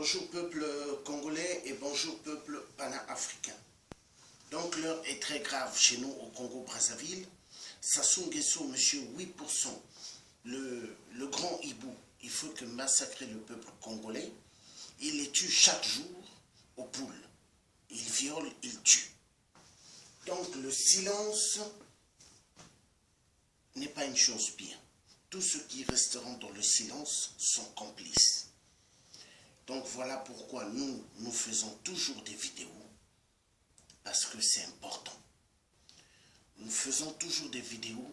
Bonjour peuple congolais et bonjour peuple pana-africain. Donc l'heure est très grave chez nous au Congo-Brazzaville. Sassou Nguesso, monsieur 8%, le grand hibou, il faut que massacrer le peuple congolais. Il les tue chaque jour aux poules. Il viole, il tue. Donc le silence n'est pas une chose bien. Tous ceux qui resteront dans le silence sont complices. Donc voilà pourquoi nous faisons toujours des vidéos, parce que c'est important. Nous faisons toujours des vidéos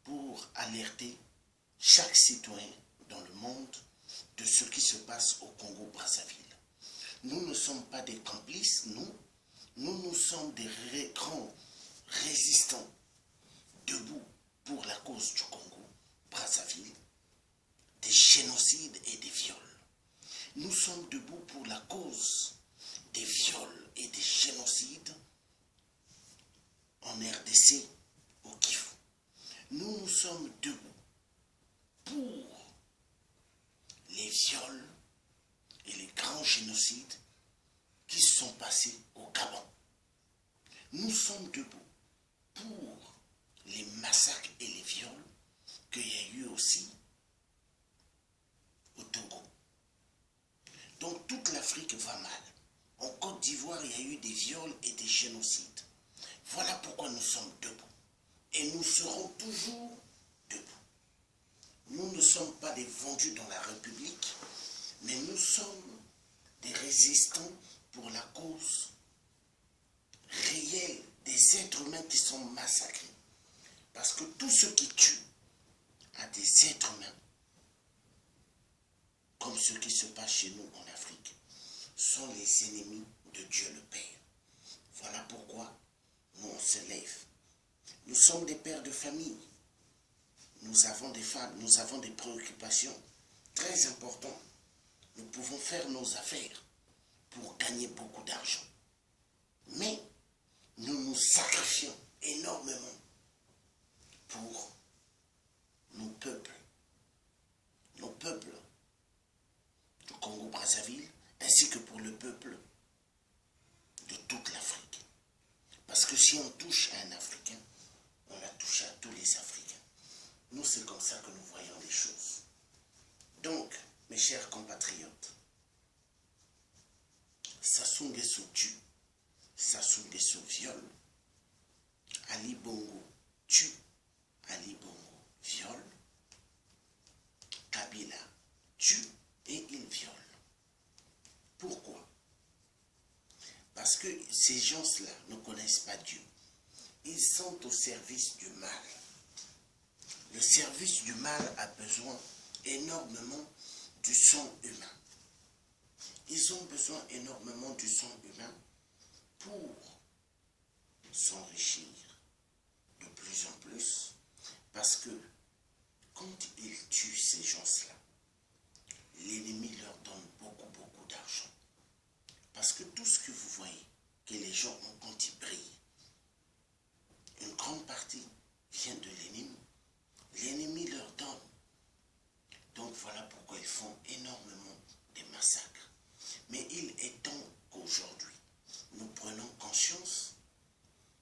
pour alerter chaque citoyen dans le monde de ce qui se passe au Congo-Brazzaville. Nous ne sommes pas des complices, nous sommes des grands résistants debout pour la cause du Congo-Brazzaville, des génocides et des viols. Nous sommes debout pour la cause des viols et des génocides en RDC, au Kivu. Nous sommes debout pour les viols et les grands génocides qui se sont passés au Gabon. Nous sommes debout pour les massacres et les viols qu'il y a eu aussi au Togo. Donc toute l'Afrique va mal. En Côte d'Ivoire, il y a eu des viols et des génocides. Voilà pourquoi nous sommes debout. Et nous serons toujours debout. Nous ne sommes pas des vendus dans la République, mais nous sommes des résistants pour la cause réelle des êtres humains qui sont massacrés. Parce que tous ceux qui tuent à des êtres humains, comme ce qui se passe chez nous en Afrique, sont les ennemis de Dieu le Père. Voilà pourquoi nous on se lève. Nous sommes des pères de famille. Nous avons des femmes, nous avons des préoccupations très importantes. Nous pouvons faire nos affaires pour gagner beaucoup d'argent. Mais nous nous sacrifions énormément pour nos peuples du Congo-Brazzaville, ainsi que pour le peuple de toute l'Afrique. Parce que si on touche à un Africain, on a touché à tous les Africains. Nous, c'est comme ça que nous voyons les choses. Donc, mes chers compatriotes, Sassou Nguesso tue, Sassou Nguesso viole, Ali Bongo tue, Ali Bongo viole, Kabila tue et il viole. Pourquoi? Parce que ces gens-là ne connaissent pas Dieu. Ils sont au service du mal. Le service du mal a besoin énormément du sang humain. Ils ont besoin énormément du sang humain pour s'enrichir de plus en plus. Parce que quand ils tuent ces gens-là, l'ennemi leur donne beaucoup d'argent. Parce que tout ce que vous voyez, que les gens ont quand ils brillent, une grande partie vient de l'ennemi. L'ennemi leur donne. Donc voilà pourquoi ils font énormément de massacres. Mais il est temps qu'aujourd'hui, nous prenions conscience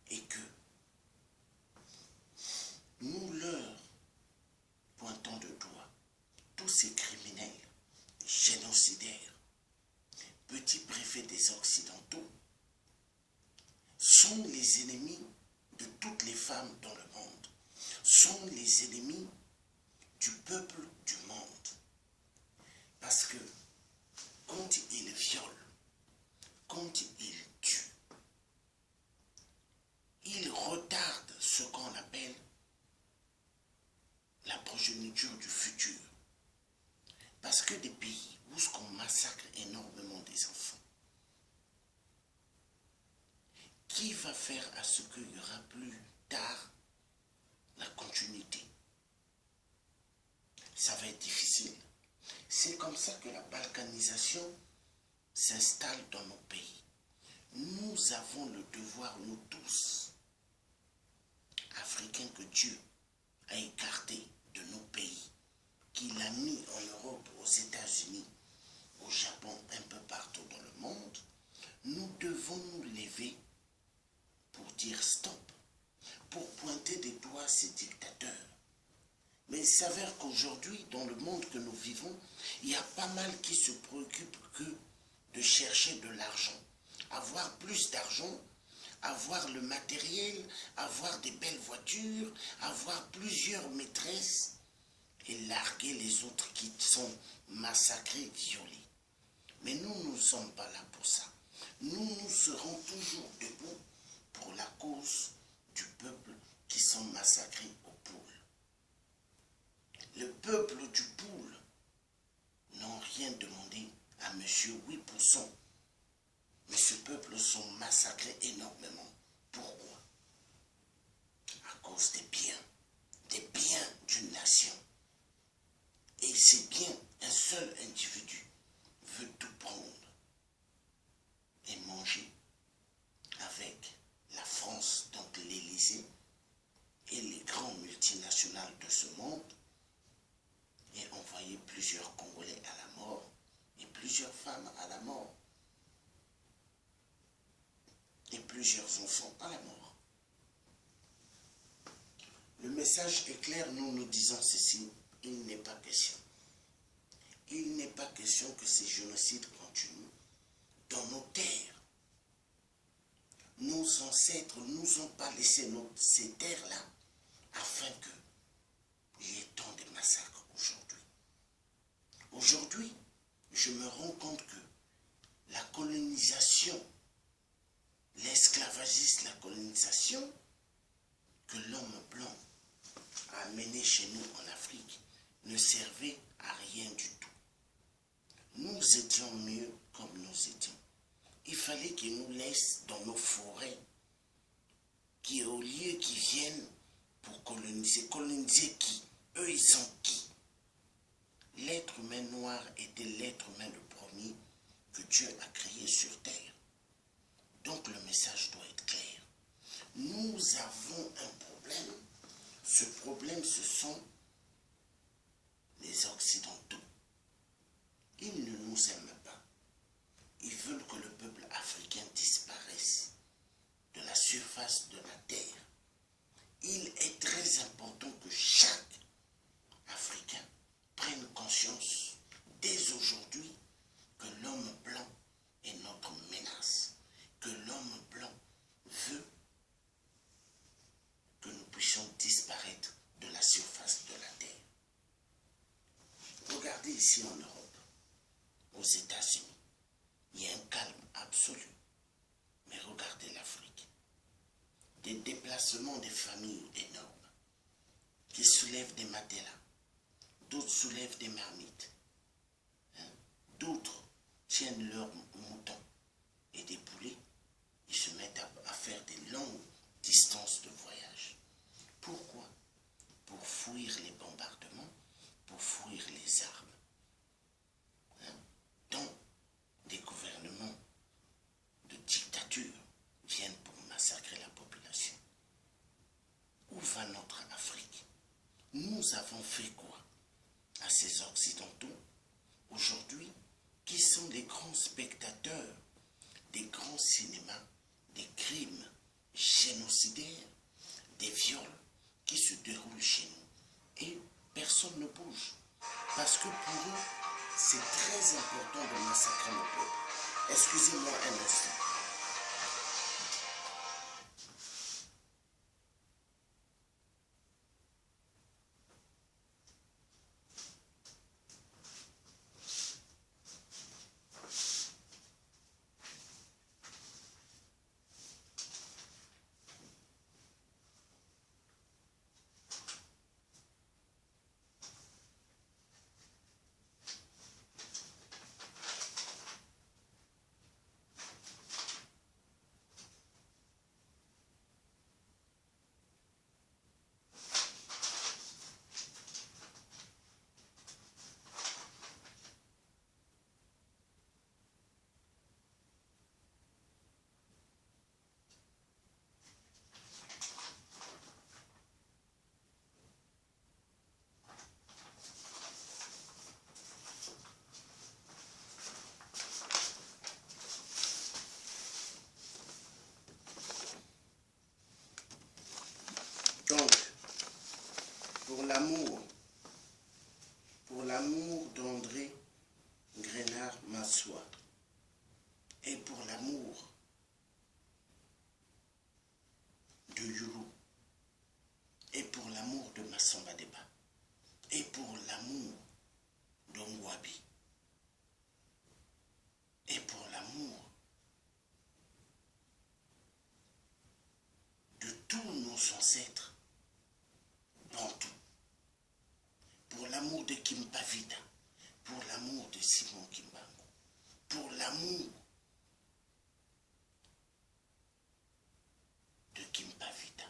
et que nous leur pointons de doigt tous ces criminels, génocidaires, petits préfets des Occidentaux, sont les ennemis de toutes les femmes dans le monde, sont les ennemis du peuple du monde. Parce que quand ils violent, quand ils tuent, ils retardent ce qu'on appelle la progéniture du futur. Parce que des pays où on massacre énormément des enfants, qui va faire à ce qu'il y aura plus tard la continuité? Ça va être difficile. C'est comme ça que la balkanisation s'installe dans nos pays. Nous avons le devoir, nous tous, Africains que Dieu a écartés de nos pays, qu'il a mis en Europe, aux États-Unis, au Japon, un peu partout dans le monde, nous devons nous lever pour dire stop, pour pointer des doigts ces dictateurs. Mais il s'avère qu'aujourd'hui, dans le monde que nous vivons, il y a pas mal qui se préoccupent que de chercher de l'argent. Avoir plus d'argent, avoir le matériel, avoir des belles voitures, avoir plusieurs maîtresses et larguer les autres qui sont massacrés, violés. Mais nous ne sommes pas là pour ça. Nous serons toujours debout pour la cause du peuple qui sont massacrés au poule. Le peuple du poule n'ont rien demandé à monsieur 8%. Mais ce peuple sont massacrés énormément. Pourquoi? À cause des biens d'une nation. Et c'est bien un seul individu veut tout prendre et manger avec la France, donc l'Élysée, et les grands multinationales de ce monde, et envoyer plusieurs Congolais à la mort et plusieurs femmes à la mort et plusieurs enfants à la mort. Le message est clair, nous disons ceci, il n'est pas question. Il n'est pas question que ces génocides continuent dans nos terres. Nos ancêtres ne nous ont pas laissé ces terres-là afin qu'il y ait tant de massacres aujourd'hui. Aujourd'hui, je me rends compte que la colonisation, l'esclavagisme, la colonisation que l'homme blanc a amené chez nous en Afrique ne servait à rien du tout. Nous étions mieux comme nous étions. Il fallait qu'ils nous laissent dans nos forêts, qui au lieu qu'ils viennent pour coloniser. Coloniser qui? Eux, ils sont qui? L'être humain noir était l'être humain le premier que Dieu a créé sur terre. Donc le message doit être clair. Nous avons un problème. Ce problème, ce sont les Occidentaux. Ils ne nous aiment pas. Ils veulent que le peuple africain disparaisse de la surface de la terre. Il est très important que chaque Africain prenne conscience dès aujourd'hui que l'homme blanc est notre menace, que l'homme blanc veut que nous puissions disparaître de la surface de la terre. Regardez ici en Europe, aux États-Unis, il y a un calme absolu. Mais regardez l'Afrique. Des déplacements des familles énormes qui soulèvent des matelas, d'autres soulèvent des marmites, d'autres tiennent leurs moutons et des poulets. Ils se mettent à faire des longues distances de voyage. Pourquoi? Pour fuir les bombardements, pour fuir les armes. Donc, des gouvernements de dictature viennent pour massacrer la population. Où va notre Afrique? Nous avons fait quoi à ces Occidentaux aujourd'hui qui sont les grands spectateurs des grands cinémas, des crimes génocidaires, des viols qui se déroulent chez nous. Et personne ne bouge. Parce que pour eux, c'est très important de massacrer le peuple. Excusez-moi un instant. l'amour d'André Grenard Massoua et pour l'amour de Youlou et pour l'amour de Massamba Deba et pour l'amour d'Ongwabi et pour l'amour de tous nos ancêtres bantous, pour l'amour de Kimpa Vida, pour l'amour de Simon Kimbangu, pour l'amour de Kimpa Vida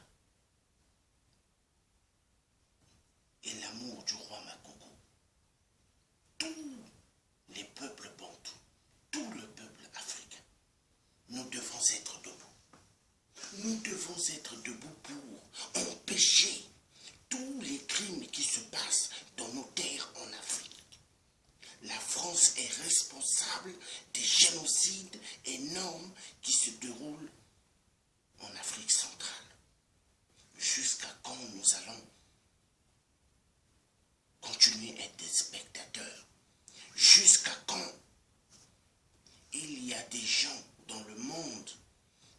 et l'amour du roi Makoko. Tous les peuples bantous, tout le peuple africain, nous devons être debout. Nous devons être debout pour empêcher tous les crimes qui se passent dans nos terres en Afrique. La France est responsable des génocides énormes qui se déroulent en Afrique centrale. Jusqu'à quand nous allons continuer à être des spectateurs? Jusqu'à quand il y a des gens dans le monde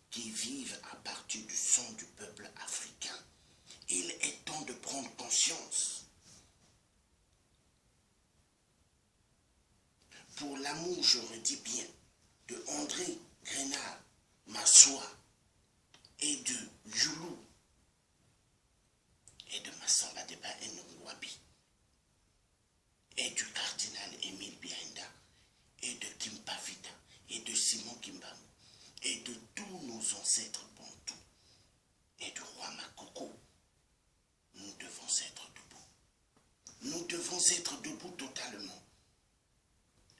qui vivent à partir du sang du peuple africain? Il est temps de prendre conscience. Pour l'amour, je redis bien, de André Grenard Massoua et de Youlou et de Massamba Deba et Ngwabi et du cardinal Émile Bienda et de Kimpa Vida et de Simon Kimbangu et de tous nos ancêtres bantous et du roi Makoko, nous devons être debout. Nous devons être debout totalement.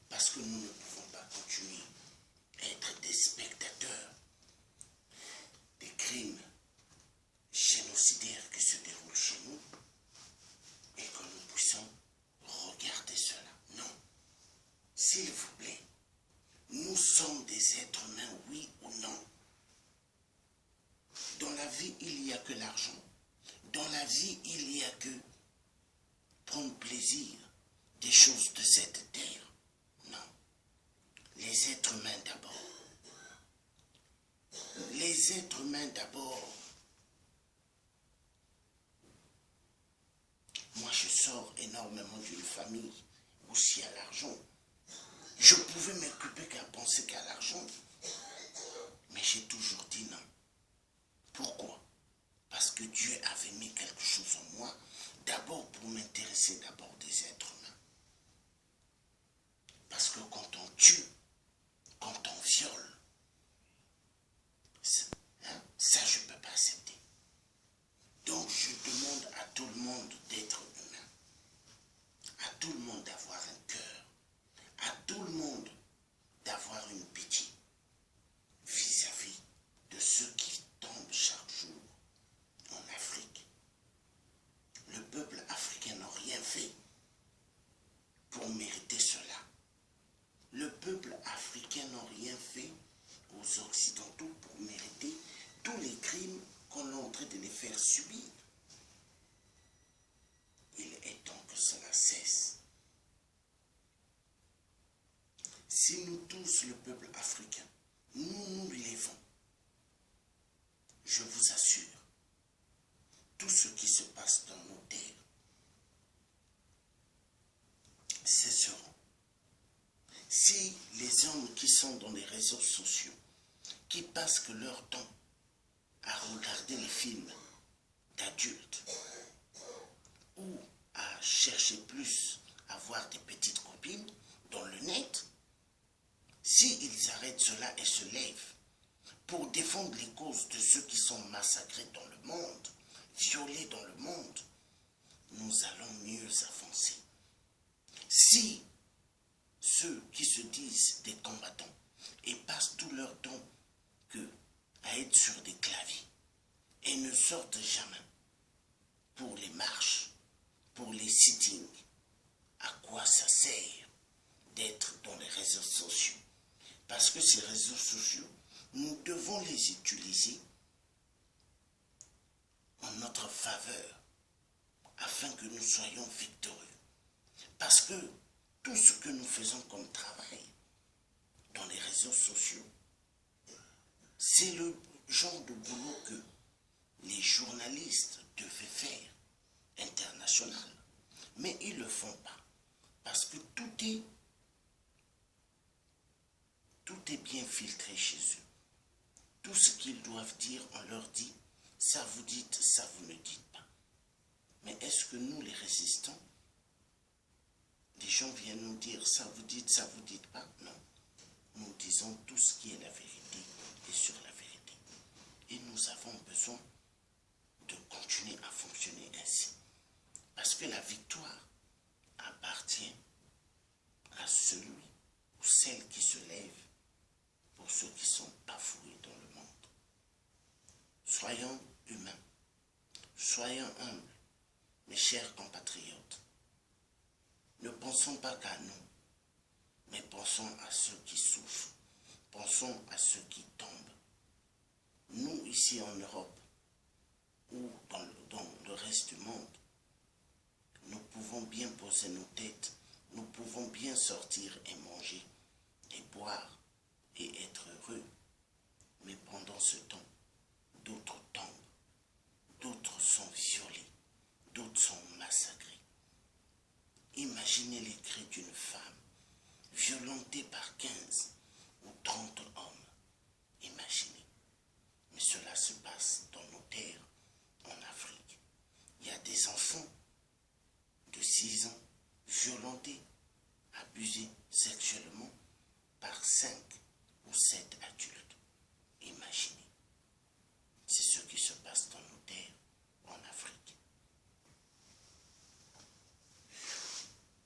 Parce que nous ne pouvons pas continuer à être des spectateurs des crimes génocidaires qui se déroulent chez nous et que nous puissions regarder cela. Non. S'il vous plaît, nous sommes des êtres humains, oui ou non. Dans la vie, il n'y a que l'argent. Dans la vie, il n'y a que prendre plaisir des choses de cette terre. Non. Les êtres humains d'abord. Les êtres humains d'abord. Moi, je sors énormément d'une famille où s'il y a l'argent, je pouvais m'occuper qu'à penser qu'à l'argent. Mais j'ai toujours dit non. Pourquoi? Parce que Dieu avait mis quelque chose en moi, d'abord pour m'intéresser d'abord des êtres humains. Parce que quand on tue, quand on viole, ça je ne peux pas accepter. Donc je demande à tout le monde d'être humain, à tout le monde d'avoir un cœur, à tout le monde d'avoir une pitié vis-à-vis de ceux qui tombent chaque jour en Afrique. Le peuple africain n'a rien fait pour mériter cela. Le peuple africain n'a rien fait aux Occidentaux pour mériter tous les crimes qu'on est en train de les faire subir. Il est temps que cela cesse. Si nous tous, le peuple africain, nous nous levons, je vous assure, tout ce qui se passe dans nos terres cesseront. Si les hommes qui sont dans les réseaux sociaux, qui passent que leur temps à regarder les films d'adultes ou à chercher plus à voir des petites copines dans le net, s'ils arrêtent cela et se lèvent pour défendre les causes de ceux qui sont massacrés dans le monde, violés dans le monde, nous allons mieux avancer. Si ceux qui se disent des combattants et passent tout leur temps à être sur des claviers et ne sortent jamais pour les marches, pour les sittings, à quoi ça sert d'être dans les réseaux sociaux? Parce que ces réseaux sociaux, nous devons les utiliser en notre faveur afin que nous soyons victorieux. Parce Parce que tout ce que nous faisons comme travail dans les réseaux sociaux, c'est le genre de boulot que les journalistes devaient faire, international. Mais ils ne le font pas. Parce que tout est bien filtré chez eux. Tout ce qu'ils doivent dire, on leur dit, ça vous dites, ça vous ne dites pas. Mais est-ce que nous, les résistants, les gens viennent nous dire, ça vous dites pas? Non. Nous disons tout ce qui est la vérité et sur la vérité. Et nous avons besoin de continuer à fonctionner ainsi. Parce que la victoire appartient à celui ou celle qui se lève pour ceux qui sont bafoués dans le monde. Soyons humains, soyons humbles, mes chers compatriotes. Ne pensons pas qu'à nous, mais pensons à ceux qui souffrent, pensons à ceux qui tombent. Nous, ici en Europe, ou dans le reste du monde, nous pouvons bien poser nos têtes, nous pouvons bien sortir et manger, et boire, et être heureux. Mais pendant ce temps, d'autres tombent, d'autres sont violés, d'autres sont massacrés. Imaginez les cris d'une femme violentée par 15 ou 30 hommes. Imaginez. Mais cela se passe dans nos terres, en Afrique. Il y a des enfants de 6 ans violentés, abusés sexuellement par 5 ou 7 adultes. Imaginez. C'est ce qui se passe dans nos terres, en Afrique.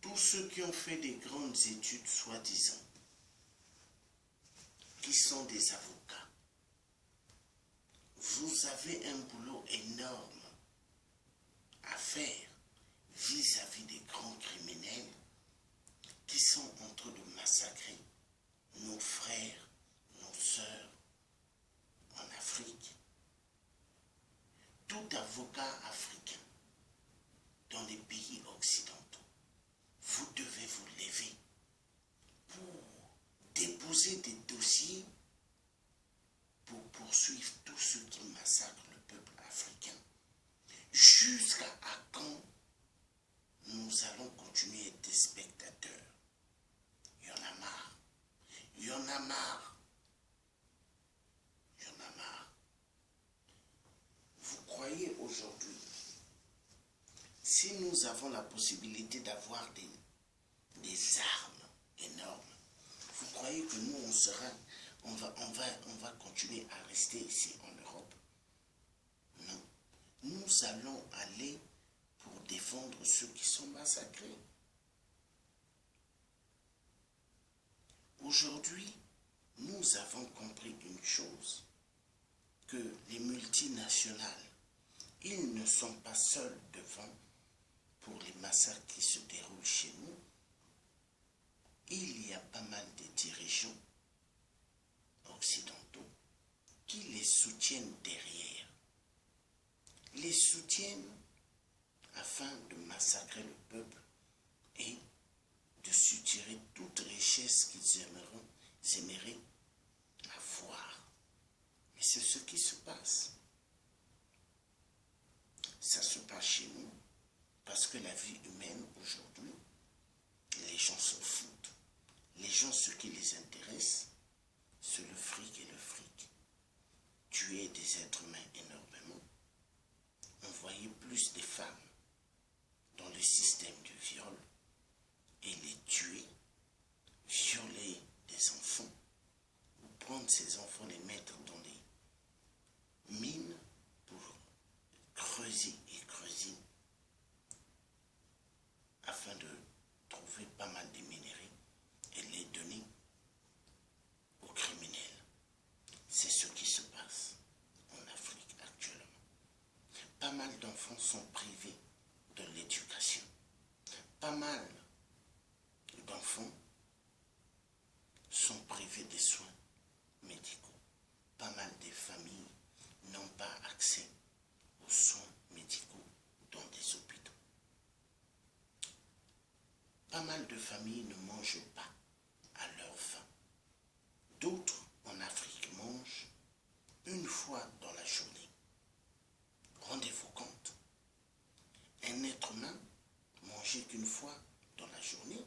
Tous ceux qui ont fait des grandes études, soi-disant, qui sont des avocats, vous avez un boulot énorme à faire vis-à-vis des grands criminels qui sont en train de massacrer nos frères, nos sœurs en Afrique. Tout avocat africain dans les pays occidentaux, vous devez vous lever pour déposer des dossiers pour poursuivre tous ceux qui massacrent le peuple africain. Jusqu'à quand nous allons continuer à être des spectateurs? Il y en a marre. Il y en a marre. Il y en a marre. Vous croyez aujourd'hui, si nous avons la possibilité d'avoir des armes énormes, vous croyez que nous, on va continuer à rester ici en Europe? Non. Nous allons aller pour défendre ceux qui sont massacrés. Aujourd'hui, nous avons compris une chose, que les multinationales, ils ne sont pas seuls devant pour les massacres qui se déroulent chez nous. Il y a pas mal de dirigeants occidentaux qui les soutiennent derrière. Les soutiennent afin de massacrer le peuple et de soutirer toute richesse qu'ils aimeraient avoir. Mais c'est ce qui se passe. Ça se passe chez nous parce que la vie humaine aujourd'hui, les gens s'en foutent. Les gens, ce qui les intéresse, c'est le fric et le fric. Tuer des êtres humains énormément. Envoyer plus de femmes dans le système du viol et les tuer, violer des enfants, ou prendre ces enfants, les mettre dans des mines pour creuser et creuser afin pas mal de familles ne mangent pas à leur faim. D'autres en Afrique mangent une fois dans la journée. Rendez-vous compte, un être humain manger qu'une fois dans la journée.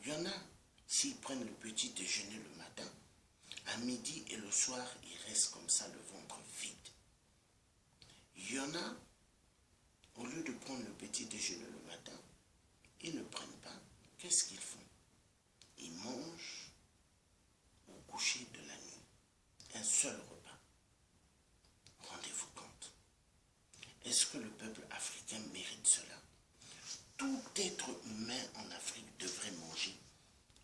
Il y en a, s'ils prennent le petit déjeuner le matin, à midi et le soir, ils restent comme ça le ventre vide. Il y en a, au lieu de prendre le petit déjeuner le matin, ils ne prennent pas. Qu'est-ce qu'ils font? Ils mangent au coucher de la nuit. Un seul repas. Rendez-vous compte. Est-ce que le peuple africain mérite cela? Tout être humain en Afrique devrait manger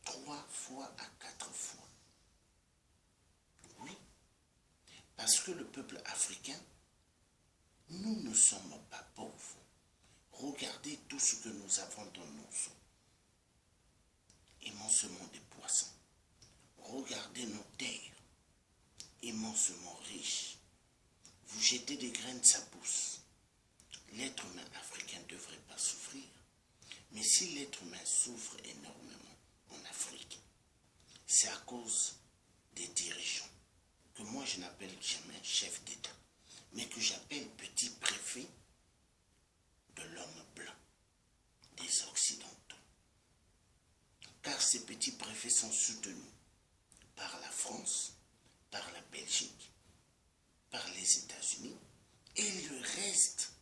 3 fois à 4 fois. Oui, parce que le peuple africain, nous ne sommes pas pauvres. Regardez tout ce que nous avons dans nos eaux. Immensément des poissons. Regardez nos terres, immensément riches. Vous jetez des graines, ça pousse. L'être humain africain ne devrait pas souffrir. Mais si l'être humain souffre énormément en Afrique, c'est à cause des dirigeants, que moi je n'appelle jamais chef d'État, mais que j'appelle petit préfet de l'homme blanc, des Occidentaux. Car ces petits préfets sont soutenus par la France, par la Belgique, par les États-Unis et le reste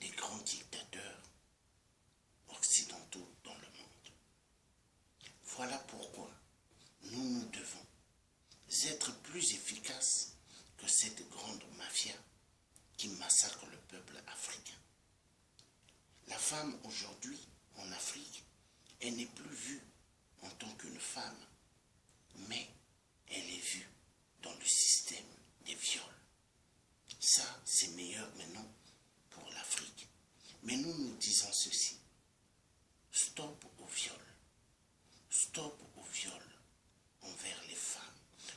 des grands dictateurs occidentaux dans le monde. Voilà pourquoi nous devons être plus efficaces que cette grande mafia qui massacre le peuple africain. La femme aujourd'hui en Afrique, elle n'est plus vue en tant qu'une femme, mais elle est vue dans le système des viols. Ça, c'est meilleur maintenant pour l'Afrique. Mais nous disons ceci. Stop au viol. Stop au viol envers les femmes.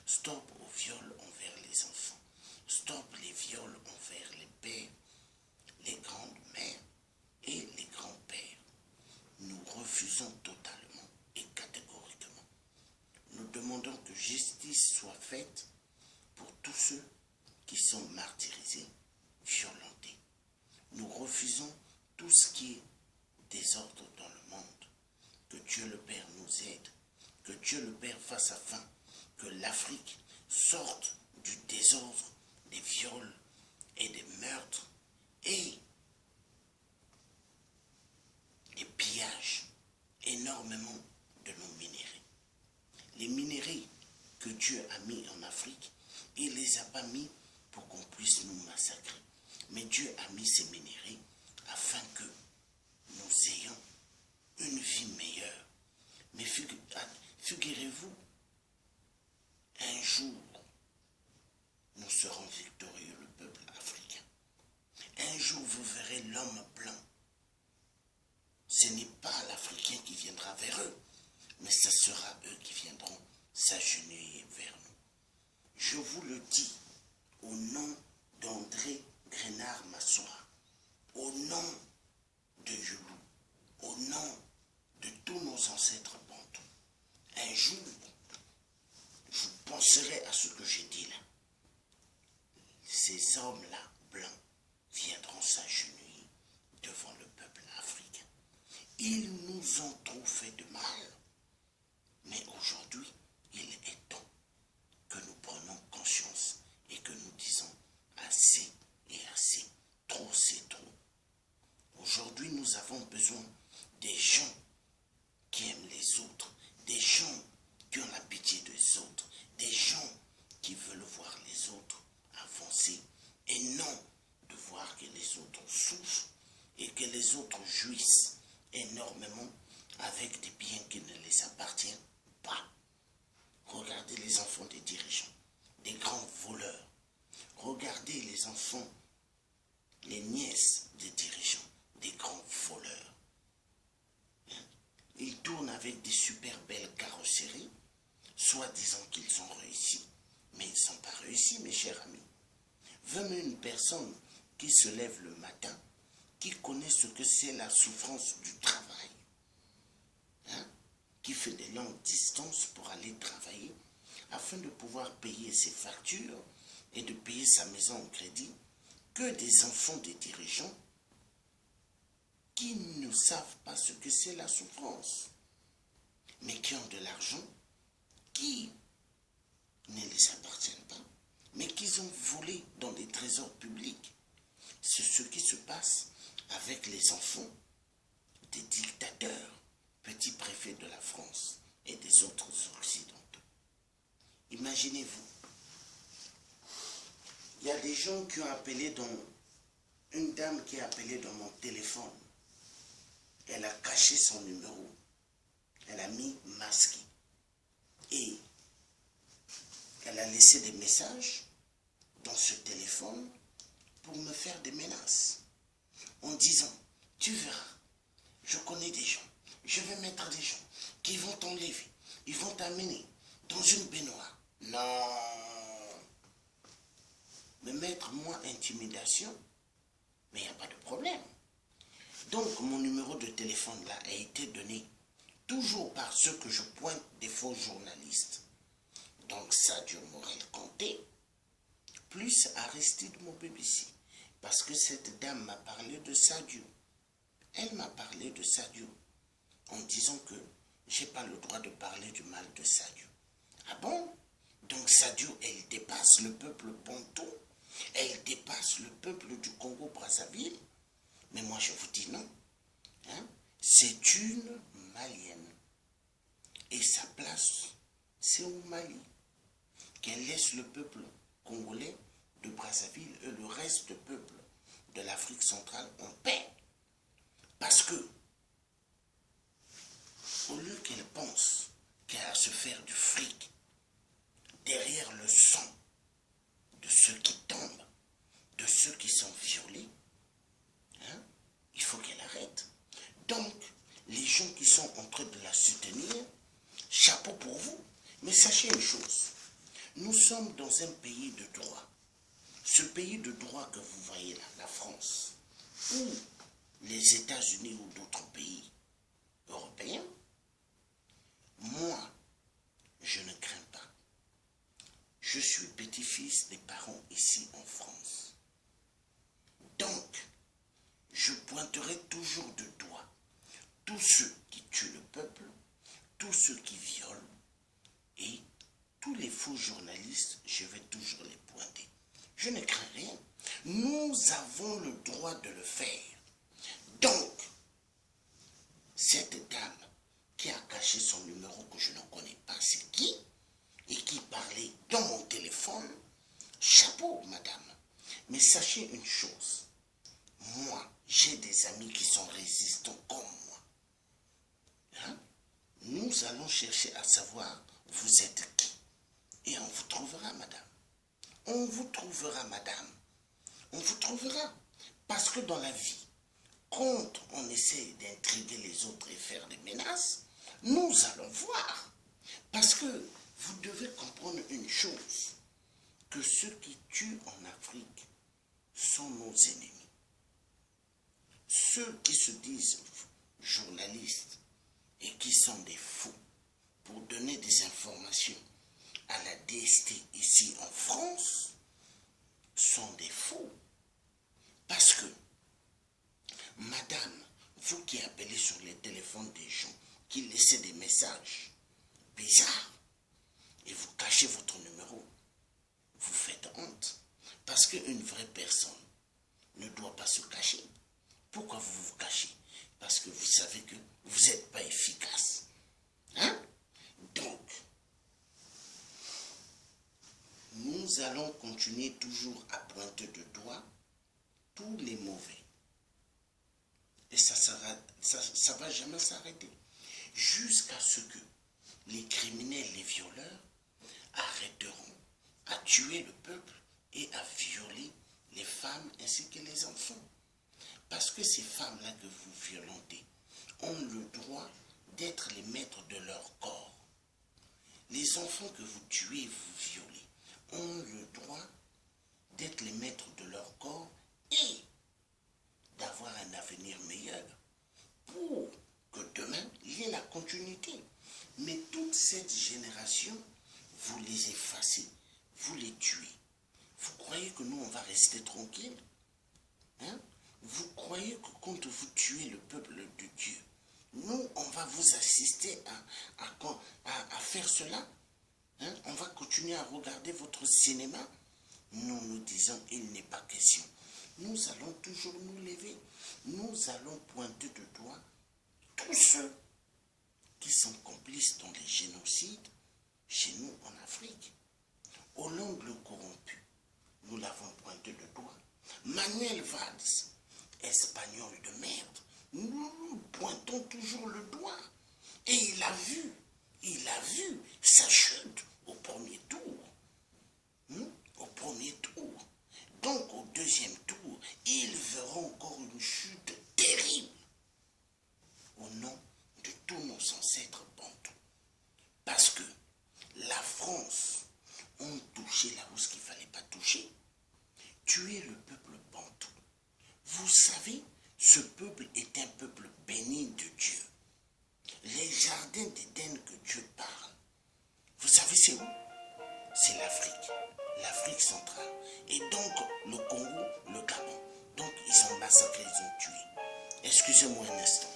Stop au viol envers les enfants. Stop les viols envers les pères, les grandes-mères et les grands-pères. Nous refusons totalement et catégoriquement. Nous demandons que justice soit faite pour tous ceux qui sont martyrisés, violentés. Nous refusons tout ce qui est désordre dans le monde. Que Dieu le Père nous aide, que Dieu le Père fasse afin que l'Afrique sorte du désordre, des viols et des meurtres et des pillages énormément de nos minéraux. Les minéraux que Dieu a mis en Afrique, il ne les a pas mis pour qu'on puisse nous massacrer. Mais Dieu a mis ces minéraux afin que nous ayons une vie meilleure. Mais figurez-vous, un jour, nous serons victorieux, le peuple africain. Un jour, vous verrez l'homme blanc. Ce n'est pas l'Africain qui viendra vers eux, mais ce sera eux qui viendront s'agenouiller vers nous. Je vous le dis, au nom d'André Grenard Massoa, au nom de Youlou, au nom de tous nos ancêtres bantous, un jour, vous penserez à ce que j'ai dit là. Ces hommes-là, blancs, viendront s'agenouiller devant le peuple africain. Ils nous ont trop fait de mal, mais aujourd'hui, il est temps que nous prenions conscience et que nous disons assez et assez, trop c'est trop. Aujourd'hui, nous avons besoin des gens qui aiment les autres, des gens qui ont la pitié des autres, des gens qui veulent voir les autres avancer et non de voir que les autres souffrent et que les autres jouissent énormément avec des biens qui ne les appartiennent pas. Regardez les enfants des dirigeants, des grands voleurs. Regardez les enfants, les nièces des dirigeants, des grands voleurs. Ils tournent avec des super belles carrosseries, soi-disant qu'ils ont réussi. Mais ils ne sont pas réussis, mes chers amis. Venez une personne qui se lève le matin, qui connaît ce que c'est la souffrance du travail. qui fait des longues distances pour aller travailler afin de pouvoir payer ses factures et de payer sa maison au crédit, que des enfants des dirigeants qui ne savent pas ce que c'est la souffrance, mais qui ont de l'argent qui ne les appartiennent pas, mais qu'ils ont volé dans les trésors publics. C'est ce qui se passe avec les enfants des dictateurs, petits préfets de la France et des autres occidentaux. Imaginez-vous, il y a des gens qui ont appelé une dame qui a appelé dans mon téléphone. Elle a caché son numéro. Elle a mis masqué. Et elle a laissé des messages dans ce téléphone pour me faire des menaces. En disant, tu verras, je connais des gens, je vais mettre des gens qui vont t'enlever, ils vont t'amener dans une baignoire. Non. Me mettre moi intimidation, mais il n'y a pas de problème. Donc mon numéro de téléphone là a été donné toujours par ceux que je pointe des faux journalistes. Donc Sadio Morel-Conté, plus Aristide Mobebisi. Parce que cette dame m'a parlé de Sadio. Elle m'a parlé de Sadio en disant que je n'ai pas le droit de parler du mal de Sadio. Ah bon? Donc Sadio, elle dépasse le peuple bantou, elle dépasse le peuple du Congo-Brazzaville. Mais moi je vous dis non. Hein? C'est une Malienne. Et sa place, c'est au Mali. Qu'elle laisse le peuple congolais de Brazzaville et le reste du peuple de l'Afrique centrale en paix. Parce que, au lieu qu'elle pense qu'elle va se faire du fric derrière le sang de ceux qui tombent, de ceux qui sont violés, hein, il faut qu'elle arrête. Donc, les gens qui sont en train de la soutenir, chapeau pour vous. Mais sachez une chose, nous sommes dans un pays de droit. Ce pays de droit que vous voyez là, la France, ou les États-Unis ou d'autres pays européens, moi, je ne crains pas. Je suis petit-fils des parents ici en France. Donc, je pointerai toujours de doigt tous ceux qui tuent le peuple, tous ceux qui violent, et tous les faux journalistes, je vais toujours les pointer. Je ne crains rien. Nous avons le droit de le faire. Donc, cette dame qui a caché son numéro que je ne connais pas, c'est qui? Et qui parlait dans mon téléphone, chapeau, madame. Mais sachez une chose, moi, j'ai des amis qui sont résistants comme moi. Hein? Nous allons chercher à savoir, vous êtes qui? Et on vous trouvera, madame. On vous trouvera, madame. On vous trouvera. Parce que dans la vie, quand on essaie d'intriguer les autres et faire des menaces, nous allons voir. Parce que vous devez comprendre une chose, que ceux qui tuent en Afrique sont nos ennemis. Ceux qui se disent journalistes et qui sont des fous pour donner des informations à la DST ici en France sont des fous. Parce que, madame, vous qui appelez sur les téléphones des gens, qui laissez des messages bizarres, et vous cachez votre numéro, vous faites honte. Parce qu'une vraie personne ne doit pas se cacher. Pourquoi vous vous cachez? Parce que vous savez que vous n'êtes pas efficace. Hein? Donc, nous allons continuer toujours à pointer de doigt tous les mauvais. Et ça va jamais s'arrêter. Jusqu'à ce que les criminels, les violeurs, arrêteront à tuer le peuple et à violer les femmes ainsi que les enfants. Parce que ces femmes-là que vous violentez ont le droit d'être les maîtres de leur corps. Les enfants que vous tuez, vous violez, ont le droit d'être les maîtres de leur corps et d'avoir un avenir meilleur pour que demain, il y ait la continuité. cette génération, vous les effacez, vous les tuez. Vous croyez que nous, on va rester tranquille? Hein? Vous croyez que quand vous tuez le peuple de Dieu, nous, on va vous assister à faire cela? Hein? On va continuer à regarder votre cinéma? Nous disons, il n'est pas question. Nous allons toujours nous lever. Nous allons pointer de doigt tous ceux qui sont complices dans les génocides chez nous en Afrique. Hollande le corrompu, nous l'avons pointé de doigt. Manuel Valls, espagnol de merde, nous pointons toujours le doigt. Et il a vu sa chute au premier tour. Au premier tour. Donc au deuxième tour, ils verront encore une chute terrible au nom de tous nos ancêtres bantous. Parce que la France ont touché là où ce qu'il ne fallait pas toucher, tuer le peuple bantou. Vous savez, ce peuple est un peuple béni de Dieu. Les jardins d'Éden que Dieu parle, vous savez c'est où? C'est l'Afrique centrale. Et donc le Congo, le Gabon. Donc ils ont massacré, ils ont tué. Excusez-moi un instant.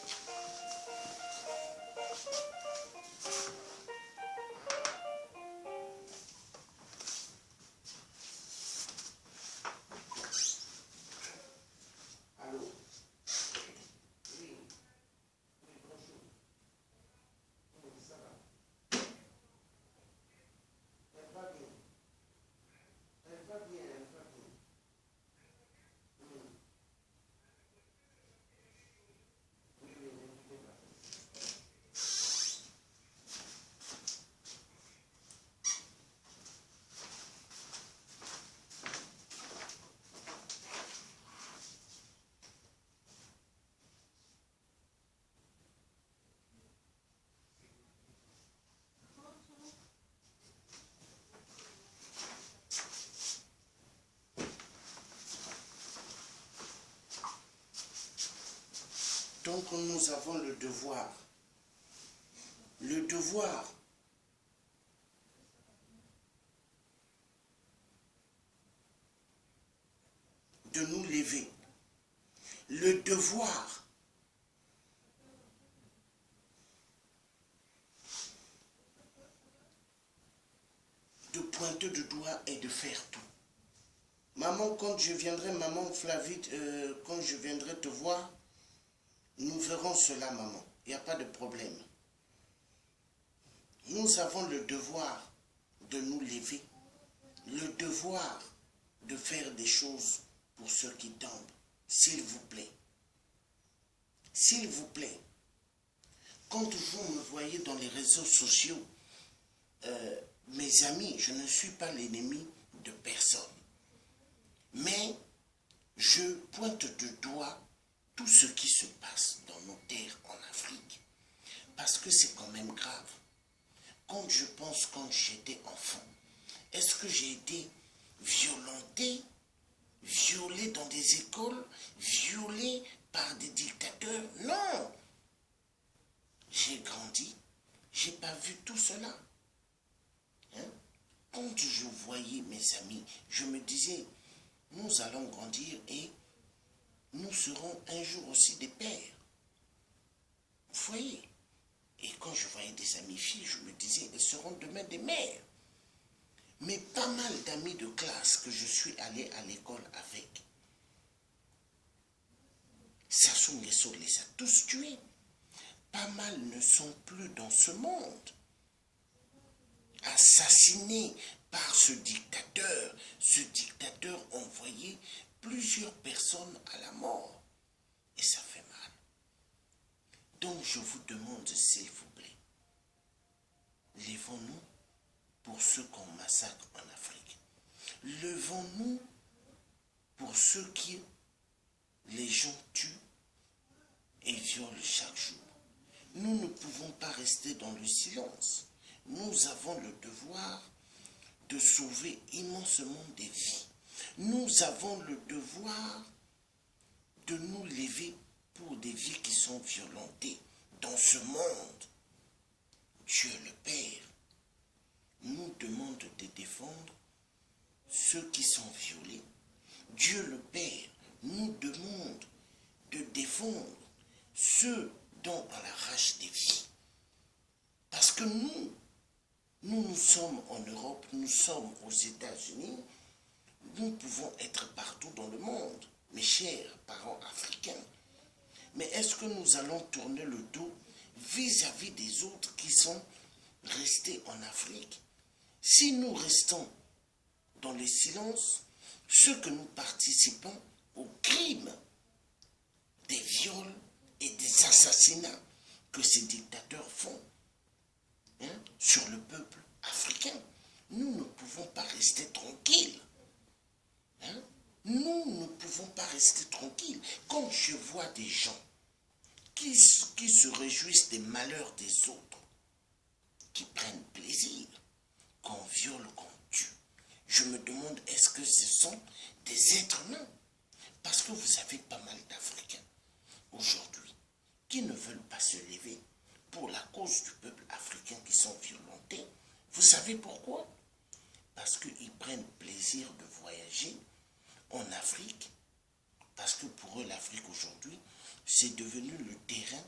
Donc nous avons le devoir de nous lever, le devoir de pointer du doigt et de faire tout. Maman, quand je viendrai, maman Flavie, quand je viendrai te voir, nous verrons cela, maman. Il n'y a pas de problème. Nous avons le devoir de nous lever, le devoir de faire des choses pour ceux qui tombent. S'il vous plaît. S'il vous plaît. Quand vous me voyez dans les réseaux sociaux, mes amis, je ne suis pas l'ennemi de personne. Mais je pointe du doigt tout ce qui se passe dans nos terres en Afrique. Parce que c'est quand même grave. Quand je pense quand j'étais enfant, est-ce que j'ai été violenté, violé dans des écoles, violé par des dictateurs? Non! J'ai grandi, j'ai pas vu tout cela. Hein? Quand je voyais mes amis, je me disais, nous allons grandir et nous serons un jour aussi des pères. Vous voyez? Et quand je voyais des amis filles, je me disais, elles seront demain des mères. Mais pas mal d'amis de classe que je suis allé à l'école avec, Sassou Nguesso les a tous tués. Pas mal ne sont plus dans ce monde. Assassinés par ce dictateur. Ce dictateur envoyait plusieurs personnes à la mort. Et ça fait mal. Donc je vous demande, s'il vous plaît, levons-nous pour ceux qu'on massacre en Afrique. Levons-nous pour ceux qui les gens tuent et violent chaque jour. Nous ne pouvons pas rester dans le silence. Nous avons le devoir de sauver immensement des vies. Nous avons le devoir de nous lever pour des vies qui sont violentées dans ce monde. Dieu le Père ceux qui sont violés, Dieu le Père nous demande de défendre ceux dont on arrache des vies. Parce que nous sommes en Europe, nous sommes aux États-Unis, nous pouvons être partout dans le monde, mes chers parents africains. Mais est-ce que nous allons tourner le dos vis-à-vis des autres qui sont restés en Afrique? Si nous restons dans le silence, ceux que nous participons aux crimes, des viols et des assassinats que ces dictateurs font sur le peuple africain, nous ne pouvons pas rester tranquilles. Nous ne pouvons pas rester tranquilles. Quand je vois des gens qui se réjouissent des malheurs des autres, qui prennent plaisir, qu'on viole, qu'on tue, je me demande, est-ce que ce sont des êtres humains? Parce que vous avez pas mal d'Africains aujourd'hui qui ne veulent pas se lever pour la cause du peuple africain qui sont violentés. Vous savez pourquoi? Parce qu'ils prennent plaisir de voyager en Afrique, parce que pour eux l'Afrique aujourd'hui, c'est devenu le terrain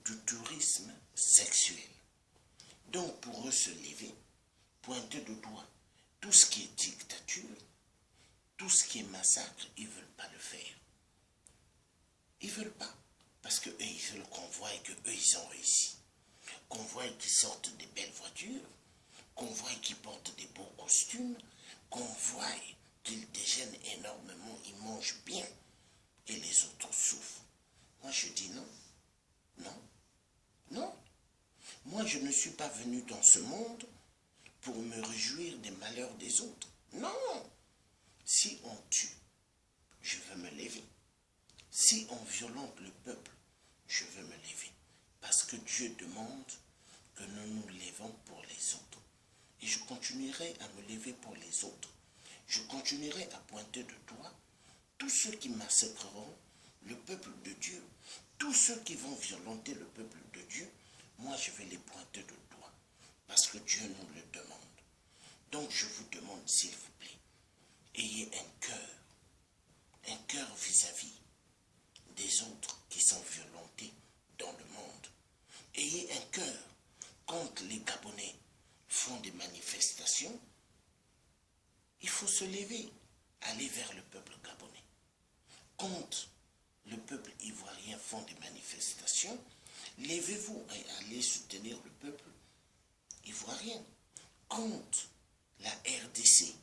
du tourisme sexuel. Donc pour eux se lever, pointer du doigt tout ce qui est dictature, tout ce qui est massacre, ils ne veulent pas le faire. Ils ne veulent pas. Parce qu'eux, ils veulent qu'on voie qu'eux, ils ont réussi. Qu'on voie qu'ils sortent des belles voitures, qu'on voie qu'ils portent des beaux costumes, qu'on voie qu'ils déjeunent énormément, ils mangent bien, et les autres souffrent. Moi, je dis non. Non. Non. Moi, je ne suis pas venu dans ce monde pour me réjouir des malheurs des autres. Non. Si on tue, je veux me lever. Si on violente le peuple, je veux me lever. Parce que Dieu demande que nous nous levons pour les autres. Et je continuerai à me lever pour les autres. Je continuerai à pointer du doigt tous ceux qui massacreront le peuple de Dieu. Tous ceux qui vont violenter le peuple de Dieu, moi je vais les pointer du doigt. Parce que Dieu nous le demande. Donc je vous demande, s'il vous plaît, ayez un cœur vis-à-vis des autres qui sont violentés dans le monde. Ayez un cœur quand les Gabonais font des manifestations. Il faut se lever, aller vers le peuple gabonais. Quand le peuple ivoirien font des manifestations, levez-vous et allez soutenir le peuple ivoirien. Quand la RDC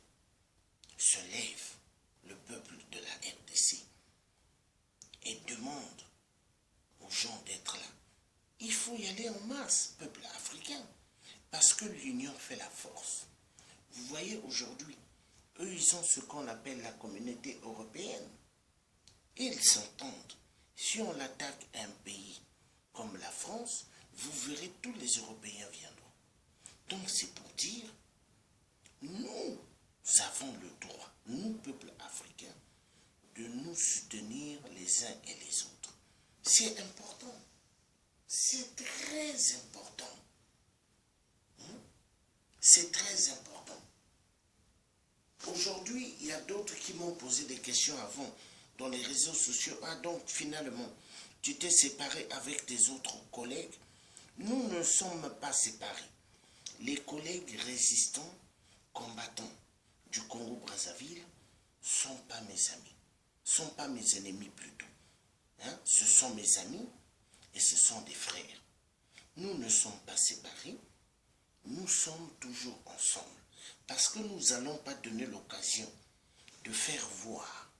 se lève, le peuple de la RDC, et demande aux gens d'être là, il faut y aller en masse, peuple africain, parce que l'union fait la force. Vous voyez aujourd'hui, eux, ils ont ce qu'on appelle la communauté européenne. Ils s'entendent. Si on attaque un pays comme la France, vous verrez tous les Européens viendront. Donc c'est pour dire, nous avons le droit, nous, peuple africain, de nous soutenir les uns et les autres. C'est important. C'est très important. C'est très important. Aujourd'hui, il y a d'autres qui m'ont posé des questions avant dans les réseaux sociaux. Ah, donc finalement, tu t'es séparé avec tes autres collègues. Nous ne sommes pas séparés. Les collègues résistants, combattants du Congo-Brazzaville ne sont pas mes amis. Ne sont pas mes ennemis plutôt. Ce sont mes amis et ce sont des frères. Nous ne sommes pas séparés. Nous sommes toujours ensemble. Parce que nous n'allons pas donner l'occasion de faire voir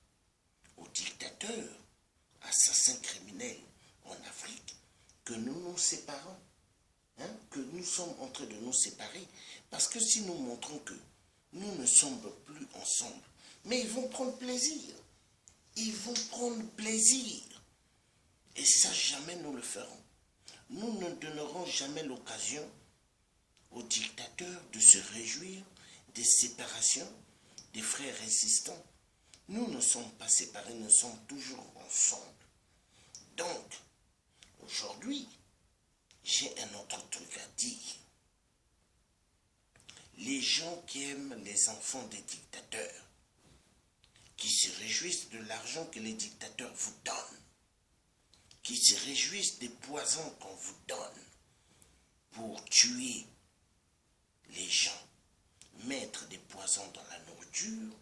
aux dictateurs, assassins criminels en Afrique, que nous nous séparons, que nous sommes en train de nous séparer. Parce que si nous montrons que nous ne sommes plus ensemble, mais ils vont prendre plaisir. Ils vont prendre plaisir. Et ça, jamais nous le ferons. Nous ne donnerons jamais l'occasion aux dictateurs de se réjouir des séparations des frères résistants. Nous ne sommes pas séparés, nous sommes toujours ensemble. Donc, aujourd'hui, j'ai un autre truc à dire. Les gens qui aiment les enfants des dictateurs, qui se réjouissent de l'argent que les dictateurs vous donnent, qui se réjouissent des poisons qu'on vous donne pour tuer les gens, mettre des poisons dans la nourriture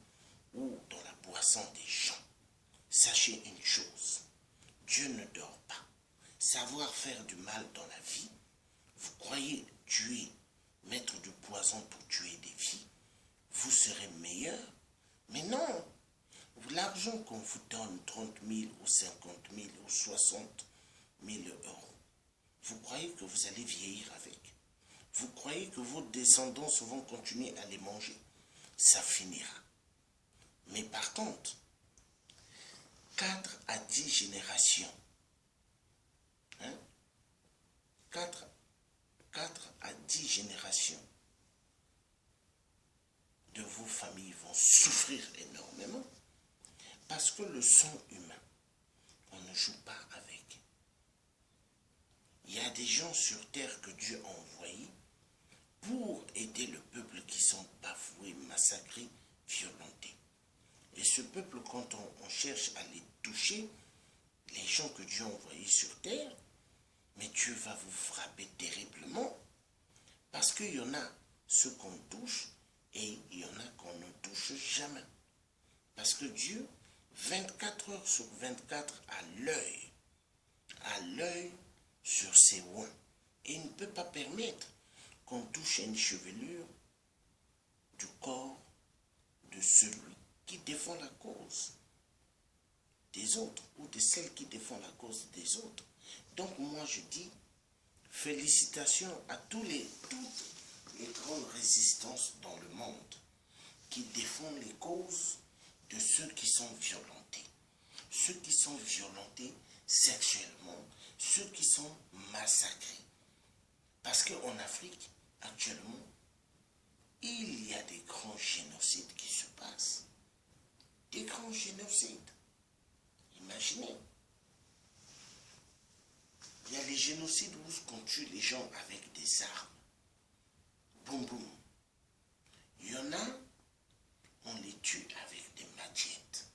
ou dans la boisson des gens. Sachez une chose, Dieu ne dort pas. Savoir faire du mal dans la vie, vous croyez tuer, mettre du poison pour tuer des vies, vous serez meilleur. Mais non, l'argent qu'on vous donne, 30 000 ou 50 000 ou 60 000 euros, vous croyez que vous allez vieillir avec. Vous croyez que vos descendants vont continuer à les manger. Ça finira. Mais par contre, 4 à 10 générations, 4 à 10 générations de vos familles vont souffrir énormément parce que le sang humain, on ne joue pas avec. Il y a des gens sur terre que Dieu a envoyés pour aider le peuple qui sont bafoués, massacrés, violentés. Et ce peuple, quand on cherche à les toucher, les gens que Dieu a envoyés sur terre, mais Dieu va vous frapper terriblement, parce qu'il y en a ceux qu'on touche et il y en a qu'on ne touche jamais. Parce que Dieu, 24 heures sur 24, a l'œil sur ses oins. Et il ne peut pas permettre qu'on touche à une chevelure du corps de celui qui défend la cause des autres ou de celle qui défend la cause des autres. Donc moi je dis félicitations à toutes les grandes résistances dans le monde qui défendent les causes de ceux qui sont violentés. Ceux qui sont violentés sexuellement, ceux qui sont massacrés. Parce qu'en Afrique, actuellement, il y a des grands génocides qui se passent. Des grands génocides. Imaginez. Il y a les génocides où on tue les gens avec des armes. Boum boum. Il y en a, on les tue avec des machettes.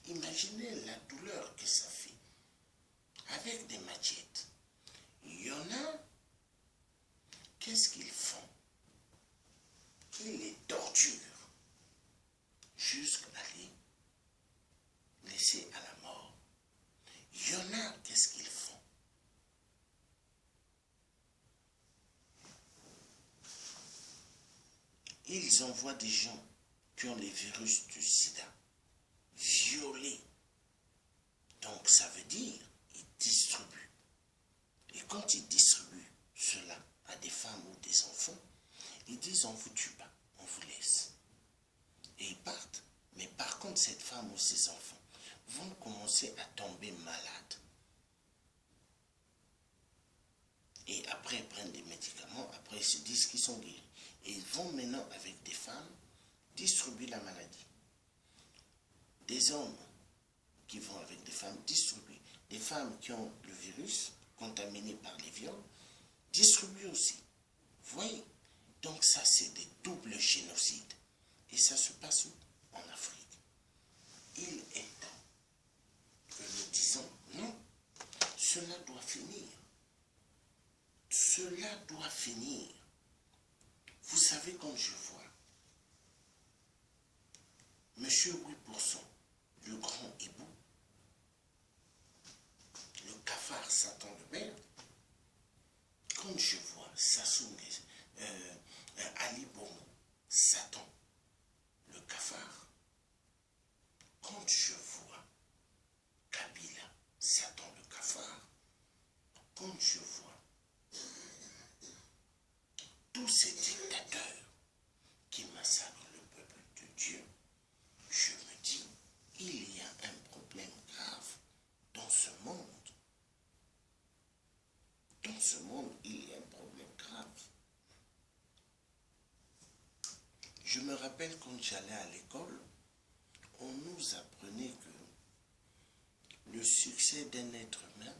Imaginez la douleur que ça fait. Avec des machettes. Il y en a, qu'est-ce qu'ils font? Ils les torturent jusqu'à les laisser à la mort. Il y en a, qu'est-ce qu'ils font? Ils envoient des gens qui ont les virus du sida violés. Donc ça veut dire ils distribuent. Et quand ils distribuent cela à des femmes ou des enfants, ils disent on ne vous tue pas, on vous laisse. Et ils partent. Mais par contre, cette femme ou ces enfants vont commencer à tomber malades. Et après, ils prennent des médicaments, après ils se disent qu'ils sont guéris. Et ils vont maintenant avec des femmes distribuer la maladie. Des hommes qui vont avec des femmes distribuer. Des femmes qui ont le virus, contaminées par les viols, distribuent aussi. Vous voyez? Donc ça, c'est des doubles génocides. Et ça se passe où? En Afrique. Il est temps que nous disons non, cela doit finir. Cela doit finir. Vous savez, quand je vois Monsieur 8%, le grand hibou, le cafard Satan le maire, quand je vois Sassou Ali Bongo, Satan, le cafard, quand je vois Kabila, Satan le cafard, quand je vois tous ces dictateurs qui massacrent le peuple de Dieu, je me dis, il y a un problème grave dans ce monde. Dans ce monde, il y a un problème grave. Je me rappelle quand j'allais à l'école, on nous apprenait que le succès d'un être humain,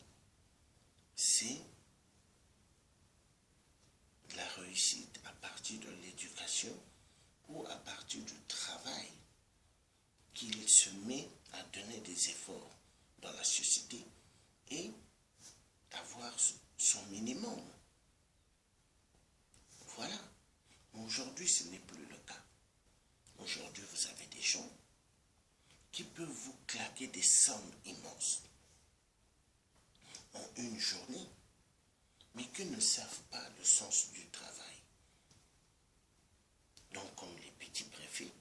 c'est la réussite réussite à partir de l'éducation ou à partir du travail qu'il se met à donner des efforts dans la société et avoir son minimum. Voilà. Aujourd'hui, ce n'est plus le cas. Aujourd'hui, vous avez des gens qui peuvent vous claquer des sommes immenses en une journée, mais qui ne savent pas le sens du travail. Donc, comme les petits préfets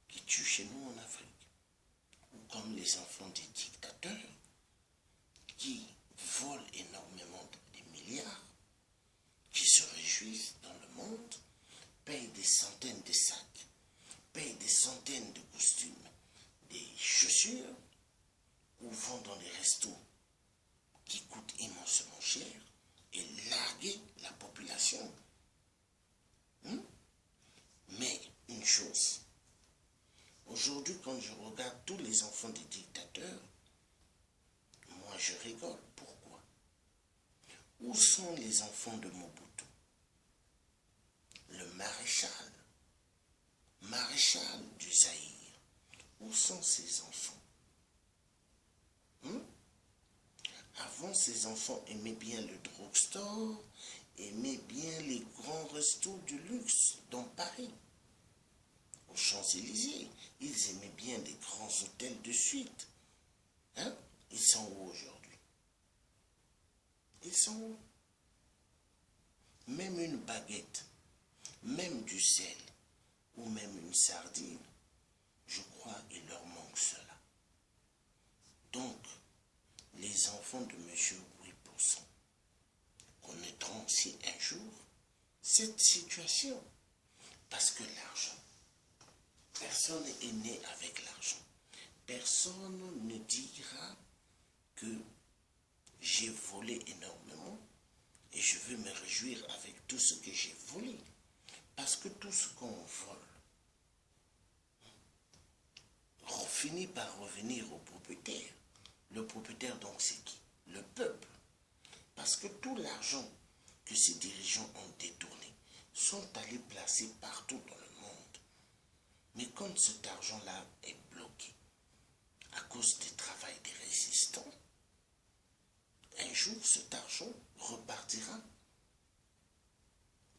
qui tuent chez nous en Afrique, ou comme les enfants des dictateurs qui volent énormément des milliards, qui se réjouissent dans le monde, payent des centaines de sacs, payent des centaines de costumes, des chaussures, ou vont dans les restos qui coûtent immensement cher et larguer la population. Mais une chose, aujourd'hui quand je regarde tous les enfants des dictateurs, moi je rigole. Pourquoi? Où sont les enfants de Mobutu? Le maréchal du Zaïre. Où sont ces enfants? Avant, ces enfants aimaient bien le drugstore, aimaient bien les grands restos du luxe dans Paris. Aux Champs-Élysées, ils aimaient bien les grands hôtels de suite. Ils sont où aujourd'hui? Ils sont où? Même une baguette, même du sel, ou même une sardine, je crois qu'il leur manque cela. Donc, les enfants de M. 8% connaîtront aussi un jour cette situation. Parce que l'argent, personne n'est né avec l'argent. Personne ne dira que j'ai volé énormément et je veux me réjouir avec tout ce que j'ai volé. Parce que tout ce qu'on vole finit par revenir au propriétaire. Le propriétaire, donc, c'est qui? Le peuple. Parce que tout l'argent que ces dirigeants ont détourné sont allés placer partout dans le monde. Mais quand cet argent-là est bloqué à cause du travail des résistants, un jour cet argent repartira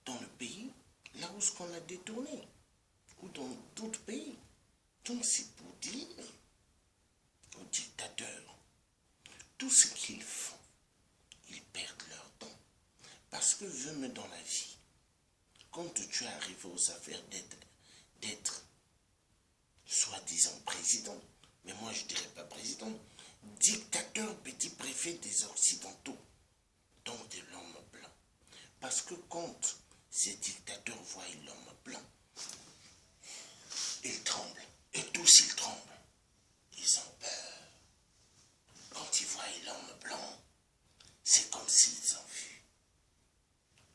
dans le pays là où on l'a détourné, ou dans d'autres pays. Donc c'est pour dire aux dictateurs, tout ce qu'ils font, ils perdent leur temps. Parce que même dans la vie, quand tu es arrivé aux affaires d'être soi-disant président, mais moi je ne dirais pas président, dictateur petit préfet des Occidentaux, donc de l'homme blanc. Parce que quand ces dictateurs voient l'homme blanc, ils tremblent. Et tous ils tremblent. Ils ont peur. Quand ils voient l'homme blanc, c'est comme s'ils ont vu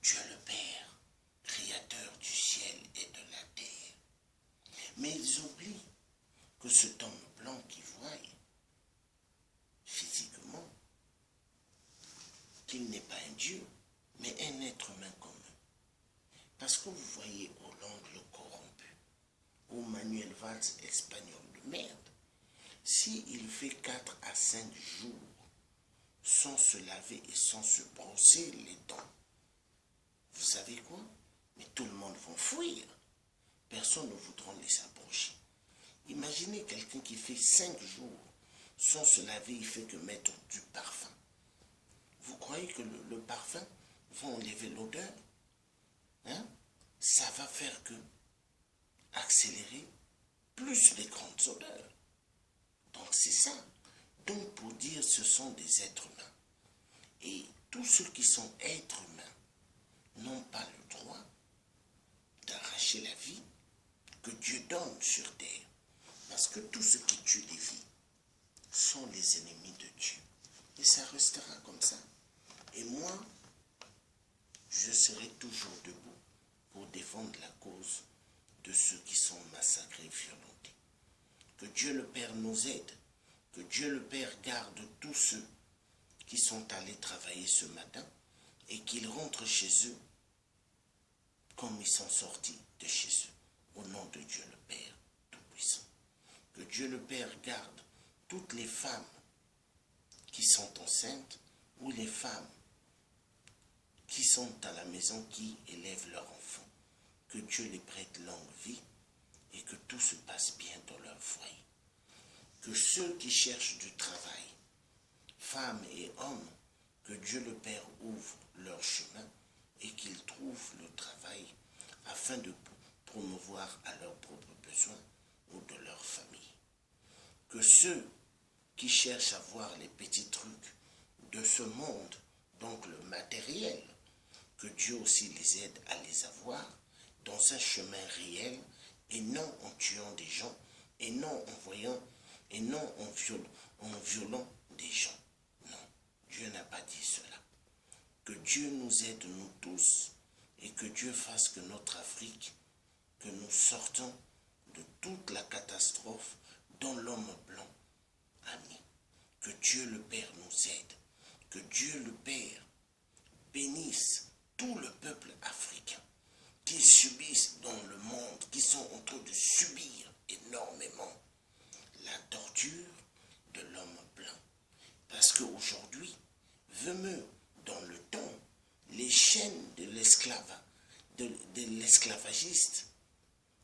Dieu le Père, créateur du ciel et de la terre. Mais ils oublient que cet homme blanc qu'ils voient physiquement, qu'il n'est pas un Dieu, mais un être humain comme eux. Parce que vous voyez Hollande le corrompu, ou Manuel Valls espagnol de merde, s'il fait 4 à 5 jours sans se laver et sans se brosser les dents, vous savez quoi? Mais tout le monde va fuir. Personne ne voudra les approcher. Imaginez quelqu'un qui fait 5 jours sans se laver, il fait que mettre du parfum. Vous croyez que le parfum va enlever l'odeur? Ça va faire que accélérer plus les grandes odeurs. Donc c'est ça. Donc pour dire ce sont des êtres humains. Et tous ceux qui sont êtres humains n'ont pas le droit d'arracher la vie que Dieu donne sur terre. Parce que tous ceux qui tuent les vies sont les ennemis de Dieu. Et ça restera comme ça. Et moi, je serai toujours debout pour défendre la cause de ceux qui sont massacrés, violentés. Que Dieu le Père nous aide. Que Dieu le Père garde tous ceux qui sont allés travailler ce matin et qu'ils rentrent chez eux comme ils sont sortis de chez eux, au nom de Dieu le Père Tout-Puissant. Que Dieu le Père garde toutes les femmes qui sont enceintes ou les femmes qui sont à la maison, qui élèvent leurs enfants. Que Dieu les prête longue vie et que tout se passe bien dans leur foyer. Que ceux qui cherchent du travail, femmes et hommes, que Dieu le Père ouvre leur chemin et qu'ils trouvent le travail afin de promouvoir à leurs propres besoins ou de leur famille. Que ceux qui cherchent à voir les petits trucs de ce monde, donc le matériel, que Dieu aussi les aide à les avoir dans un chemin réel et non en tuant des gens et non en voyant et non en violant des gens. Non, Dieu n'a pas dit cela. Que Dieu nous aide, nous tous, et que Dieu fasse que notre Afrique, que nous sortons de toute la catastrophe dont l'homme blanc a mis. Que Dieu le Père nous aide, que Dieu le Père bénisse tout le peuple africain qui subissent dans le monde, qui sont en train de subir énormément la torture de l'homme blanc. Parce qu'aujourd'hui, venez dans le temps, les chaînes de l'esclavagiste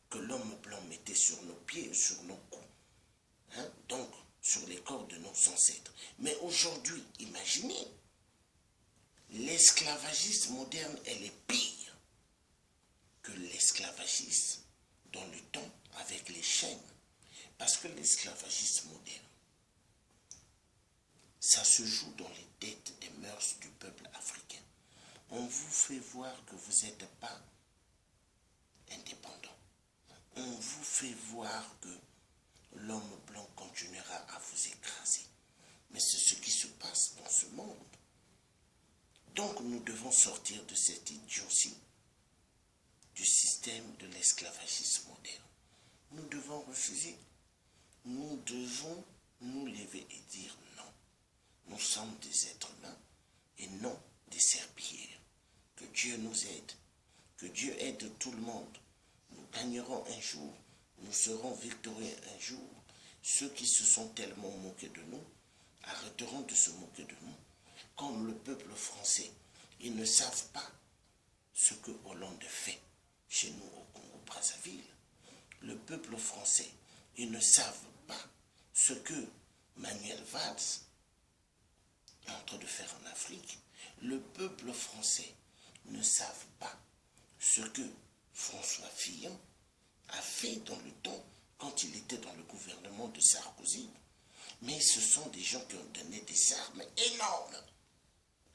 que l'homme blanc mettait sur nos pieds, sur nos coups, donc sur les corps de nos ancêtres. Mais aujourd'hui, imaginez, l'esclavagiste moderne, elle est pire que l'esclavagiste dans le temps avec les chaînes. Parce que l'esclavagiste moderne, ça se joue dans les têtes des mœurs du peuple africain. On vous fait voir que vous n'êtes pas indépendant. On vous fait voir que l'homme blanc continuera à vous écraser. Mais c'est ce qui se passe dans ce monde. Donc nous devons sortir de cette idiotie du système de l'esclavagisme moderne. Nous devons refuser. Nous devons nous lever et dire non. Nous sommes des êtres humains et non des serpillères. Que Dieu nous aide. Que Dieu aide tout le monde. Nous gagnerons un jour. Nous serons victorieux un jour. Ceux qui se sont tellement moqués de nous arrêteront de se moquer de nous. Comme le peuple français, ils ne savent pas ce que Hollande fait chez nous au Congo-Brazzaville. Le peuple français, ils ne savent pas ce que Manuel Valls est en train de faire en Afrique. Le peuple français ne savent pas ce que François Fillon a fait dans le temps quand il était dans le gouvernement de Sarkozy. Mais ce sont des gens qui ont donné des armes énormes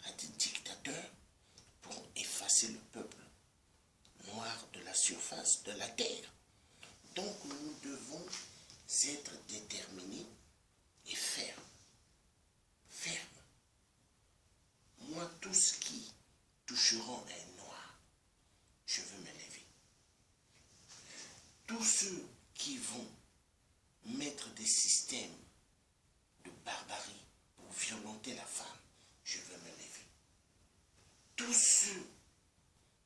à des dictateurs pour effacer le peuple noir de la surface de la terre. Donc nous devons être déterminés et fermes. Fermes. Moi, tous qui toucheront un noir, je veux me lever. Tous ceux qui vont mettre des systèmes de barbarie pour violenter la femme, je veux me lever. Tous ceux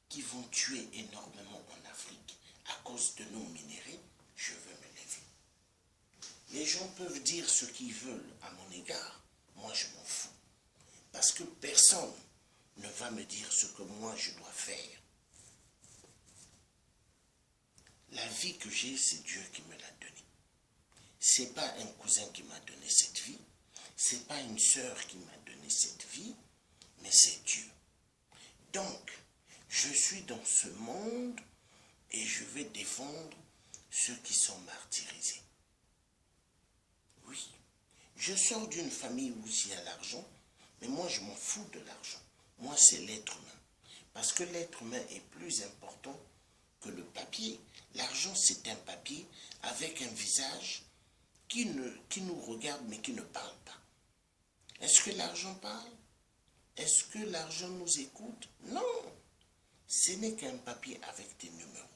qui vont tuer énormément en Afrique à cause de nos minéraux, je veux me lever. Les gens peuvent dire ce qu'ils veulent à mon égard, moi je m'en fous. Parce que personne ne va me dire ce que moi je dois faire. La vie que j'ai, c'est Dieu qui me l'a donnée. C'est pas un cousin qui m'a donné cette vie, c'est pas une sœur qui m'a donné cette vie, mais c'est Dieu. Donc, je suis dans ce monde et je vais défendre ceux qui sont martyrisés. Oui, je sors d'une famille où il y a l'argent, mais moi je m'en fous de l'argent. Moi c'est l'être humain. Parce que l'être humain est plus important que le papier. L'argent c'est un papier avec un visage qui nous regarde mais qui ne parle pas. Est-ce que l'argent parle? Est-ce que l'argent nous écoute? Non. Ce n'est qu'un papier avec des numéros.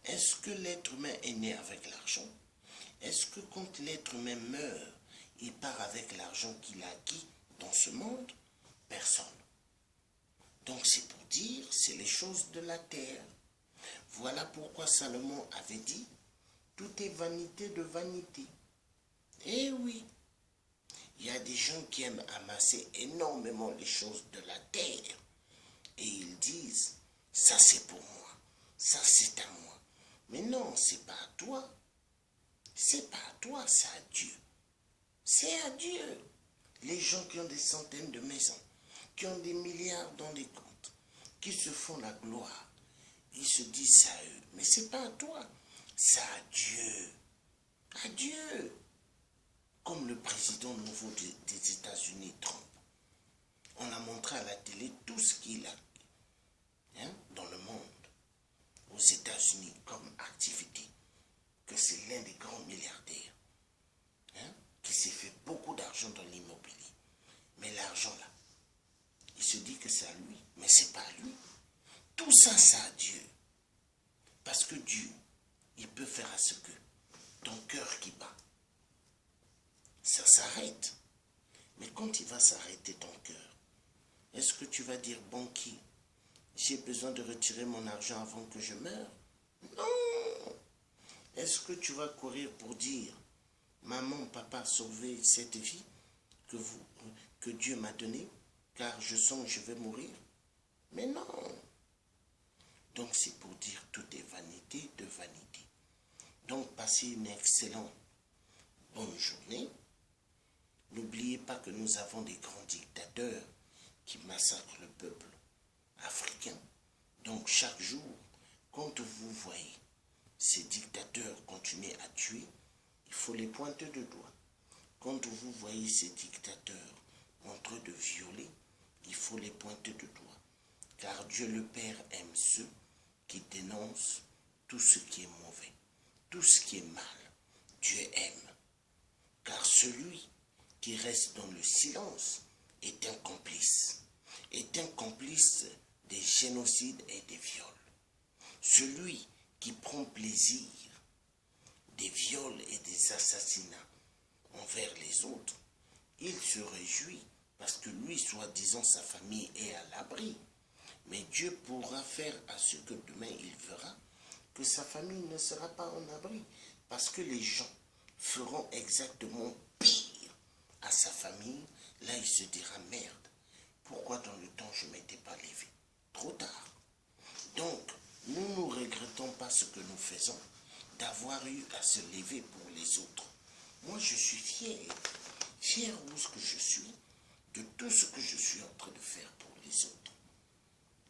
Est-ce que l'être humain est né avec l'argent? Est-ce que quand l'être humain meurt, il part avec l'argent qu'il a acquis dans ce monde? Personne. Donc c'est pour dire, c'est les choses de la terre. Voilà pourquoi Salomon avait dit, tout est vanité de vanité. Eh oui, il y a des gens qui aiment amasser énormément les choses de la terre. Et ils disent, ça c'est pour moi, ça c'est à moi. Mais non, c'est pas à toi. C'est pas à toi, c'est à Dieu. C'est à Dieu. Les gens qui ont des centaines de maisons, qui ont des milliards dans les comptes, qui se font la gloire, ils se disent ça à eux. Mais c'est pas à toi, c'est à Dieu. À Dieu. Comme le président nouveau des États-Unis, Trump. On a montré à la télé tout ce qu'il a dans le monde, aux États-Unis, comme activité, que c'est l'un des grands milliardaires, qui s'est fait beaucoup d'argent dans l'immobilier. Mais l'argent là, il se dit que c'est à lui, mais c'est pas à lui. Tout ça, c'est à Dieu. Parce que Dieu, il peut faire à ce que ton cœur qui bat, ça s'arrête. Mais quand il va s'arrêter ton cœur, est-ce que tu vas dire, banquier, j'ai besoin de retirer mon argent avant que je meure? Non. Est-ce que tu vas courir pour dire, maman, papa, sauvez cette vie que Dieu m'a donnée, car je sens que je vais mourir? Mais non. Donc c'est pour dire, tout est vanité de vanité. Donc passez une excellente bonne journée. N'oubliez pas que nous avons des grands dictateurs qui massacrent le peuple africain. Donc chaque jour, quand vous voyez ces dictateurs continuer à tuer, il faut les pointer de doigt. Quand vous voyez ces dictateurs en train de violer, il faut les pointer de doigt. Car Dieu le Père aime ceux qui dénoncent tout ce qui est mauvais, tout ce qui est mal. Dieu aime. Car celui qui reste dans le silence est un complice des génocides et des viols. Celui qui prend plaisir des viols et des assassinats envers les autres, il se réjouit parce que lui, soi-disant, sa famille est à l'abri. Mais Dieu pourra faire à ce que demain il verra que sa famille ne sera pas en abri, parce que les gens feront exactement pire à sa famille. Là, il se dira, merde, pourquoi dans le temps je ne m'étais pas levé? Trop tard. Donc, nous ne regrettons pas ce que nous faisons, d'avoir eu à se lever pour les autres. Moi, je suis fier de ce que je suis, de tout ce que je suis en train de faire pour les autres.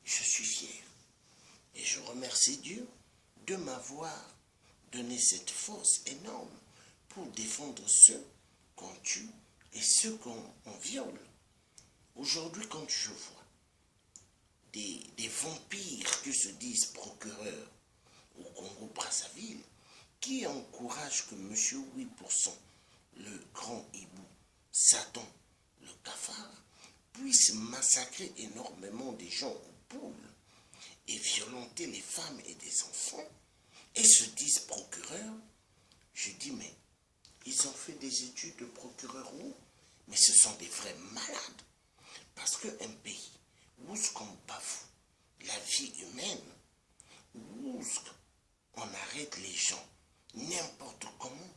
Je suis fier. Et je remercie Dieu de m'avoir donné cette force énorme pour défendre ceux qu'on tue et ceux qu'on viole. Aujourd'hui, quand je vois des vampires qui se disent procureurs au Congo-Brazzaville, qui encouragent que M. 8%, le grand hibou, Satan, le cafard, puisse massacrer énormément des gens aux poules et violenter les femmes et des enfants, et se disent procureurs, je dis, mais ils ont fait des études de procureur où? Mais ce sont des vrais malades. Parce qu'un pays où on bafoue la vie humaine, où on arrête les gens n'importe comment,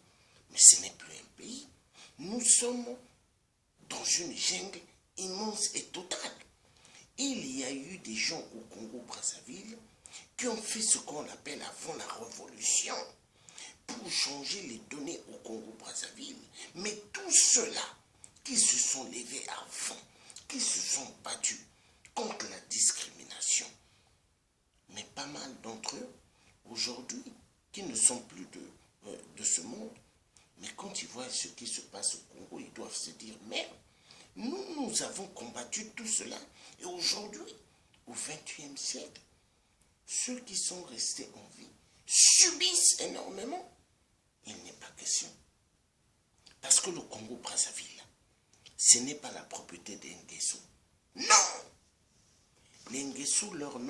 mais ce n'est plus un pays. Nous sommes dans une jungle immense et totale. Il y a eu des gens au Congo-Brazzaville qui ont fait ce qu'on appelle avant la révolution pour changer les données au Congo-Brazzaville. Mais tous ceux-là qui se sont levés avant, qui se sont battus contre la discrimination, mais pas mal d'entre eux, aujourd'hui, qui ne sont plus de ce monde, mais quand ils voient ce qui se passe au Congo, ils doivent se dire, merde, nous avons combattu tout cela, et aujourd'hui, au XXIe siècle, ceux qui sont restés en vie subissent énormément. Il n'est pas question. Parce que le Congo-Brazzaville, ce n'est pas la propriété des Nguesso. Non! Les Nguesso, leur nom